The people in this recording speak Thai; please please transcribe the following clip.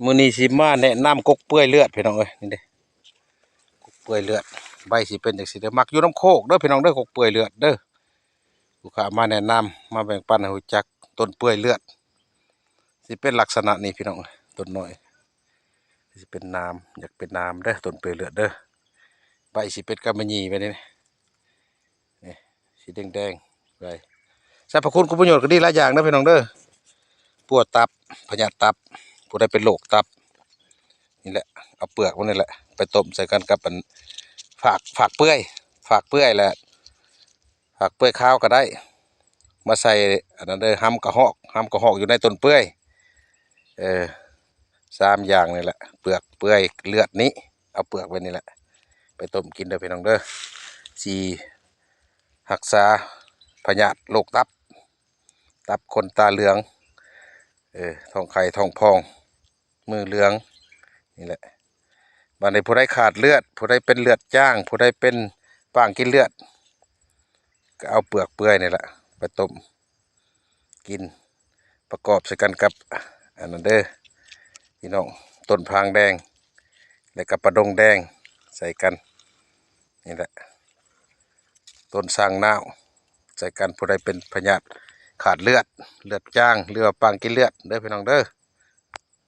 มื้อนี้สิมาแนะนำกกเปื่อยเลือดพี่น้องเอ้ยนี่เด้กกเปื่อยเลือดใบสิเป็นจังซี่เด้อมักอยู่น้ำโคกเด้อพี่น้องเด้อกกเปื่อยเลือดเด้อลูกค้ามาแนะนำมาแบ่งปันให้รู้จักต้นเปื่อยเลือดสิเป็นลักษณะนี้พี่น้องต้นน้อยสิเป็นน้ำอยากเป็นน้ำเด้อต้นเปื่อยเลือดเด้อใบสิเป็นกำมะหยี่ไปนี่นี่สีแดงๆไปสรรพคุณคุณประโยชน์ก็ดีหลายอย่างเด้อพี่น้องเด้อปวดตับพยาธิตับผู้ใดเป็นโรคตับนี่แหละเอาเปลือกมันนี่แหละไปต้มใส่กันกับมันฝากเปื่อยแหละฝากเปื่อยข้าวก็ได้มาใส่อันนั้นเด้อห้ำกระหอกอยู่ในต้นเปื่อยเออ3อย่างนี่แหละเปลือกเปื่อยเลือดนี้เอาเปลือกไว้นี่แหละไปต้มกินเด้อพี่น้องเด้อสีรักษาพยาธิโรคตับคนตาเหลืองท้องไข่ท้องพองมือเหลืองนี่แหละบัดนี้ผู้ใดขาดเลือดผู้ใดเป็นเลือดจ้างผู้ใดเป็นปางกินเลือดก็เอาเปลือกเปื่อยนี่แหละไปต้มกินประกอบใส่กันกับอันนั้นเด้อพี่น้องต้นพรางแดงและกับปลาดงแดงใส่กันนี่แหละต้นสร้างนาวใส่กันผู้ใดเป็นพยาธิขาดเลือดจ้างหรือว่าปางกินเลือดเด้อพี่น้องเด้อ